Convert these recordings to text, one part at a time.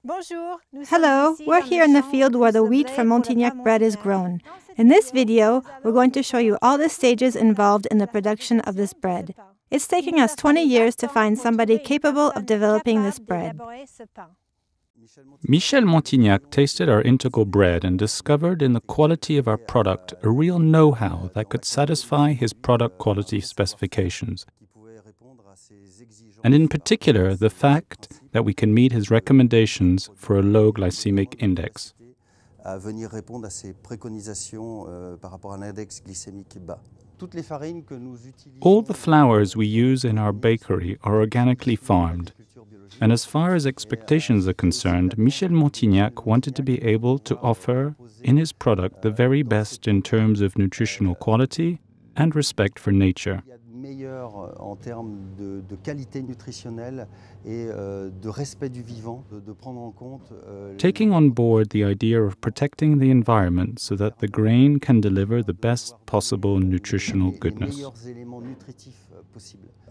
Hello, we're here in the field where the wheat for Montignac bread is grown. In this video, we're going to show you all the stages involved in the production of this bread. It's taking us 20 years to find somebody capable of developing this bread. Michel Montignac tasted our integral bread and discovered in the quality of our product a real know-how that could satisfy his product quality specifications. And in particular, the fact that we can meet his recommendations for a low glycemic index. All the flours we use in our bakery are organically farmed. And as far as expectations are concerned, Michel Montignac wanted to be able to offer in his product the very best in terms of nutritional quality and respect for nature. Taking on board the idea of protecting the environment so that the grain can deliver the best possible nutritional goodness.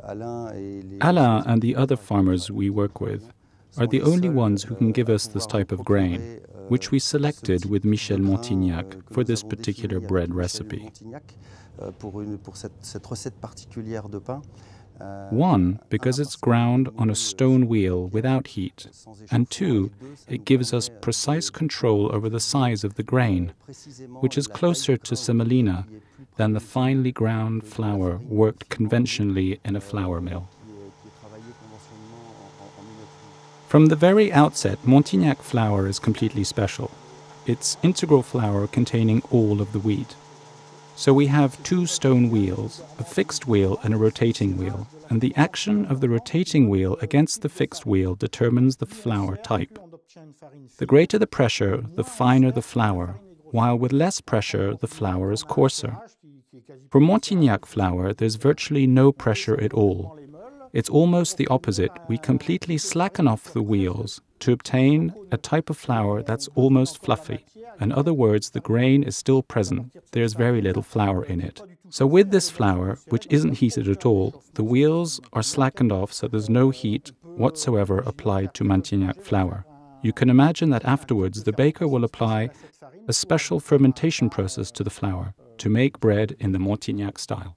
Alain and the other farmers we work with are the only ones who can give us this type of grain, which we selected with Michel Montignac for this particular bread recipe. One, because it's ground on a stone wheel without heat, and two, it gives us precise control over the size of the grain, which is closer to semolina than the finely ground flour worked conventionally in a flour mill. From the very outset, Montignac flour is completely special. It's integral flour containing all of the wheat. So we have two stone wheels, a fixed wheel and a rotating wheel, and the action of the rotating wheel against the fixed wheel determines the flour type. The greater the pressure, the finer the flour, while with less pressure, the flour is coarser. For Montignac flour, there's virtually no pressure at all. It's almost the opposite. We completely slacken off the wheels to obtain a type of flour that's almost fluffy. In other words, the grain is still present. There's very little flour in it. So with this flour, which isn't heated at all, the wheels are slackened off so there's no heat whatsoever applied to Montignac flour. You can imagine that afterwards the baker will apply a special fermentation process to the flour to make bread in the Montignac style.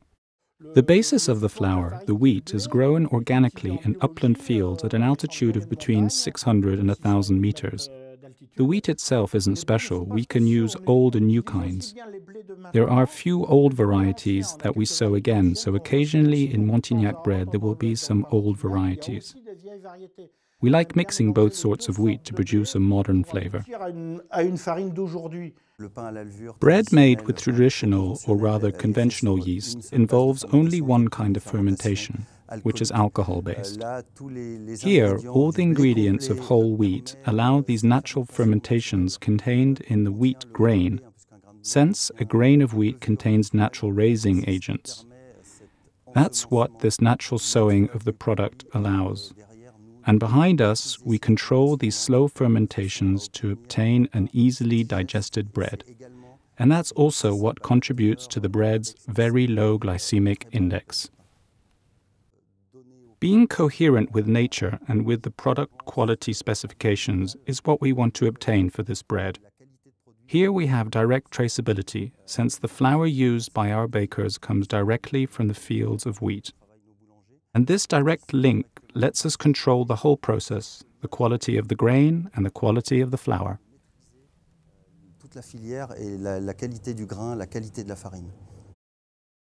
The basis of the flour, the wheat, is grown organically in upland fields at an altitude of between 600 and 1,000 meters. The wheat itself isn't special. We can use old and new kinds. There are few old varieties that we sow again, so occasionally in Montignac bread there will be some old varieties. We like mixing both sorts of wheat to produce a modern flavor. Bread made with traditional, or rather conventional yeast, involves only one kind of fermentation, which is alcohol-based. Here, all the ingredients of whole wheat allow these natural fermentations contained in the wheat grain, since a grain of wheat contains natural raising agents. That's what this natural sowing of the product allows. And behind us, we control these slow fermentations to obtain an easily digested bread. And that's also what contributes to the bread's very low glycemic index. Being coherent with nature and with the product quality specifications is what we want to obtain for this bread. Here we have direct traceability, since the flour used by our bakers comes directly from the fields of wheat. And this direct link lets us control the whole process, the quality of the grain and the quality of the flour. Toute la filière et la qualité du grain, la qualité de la farine.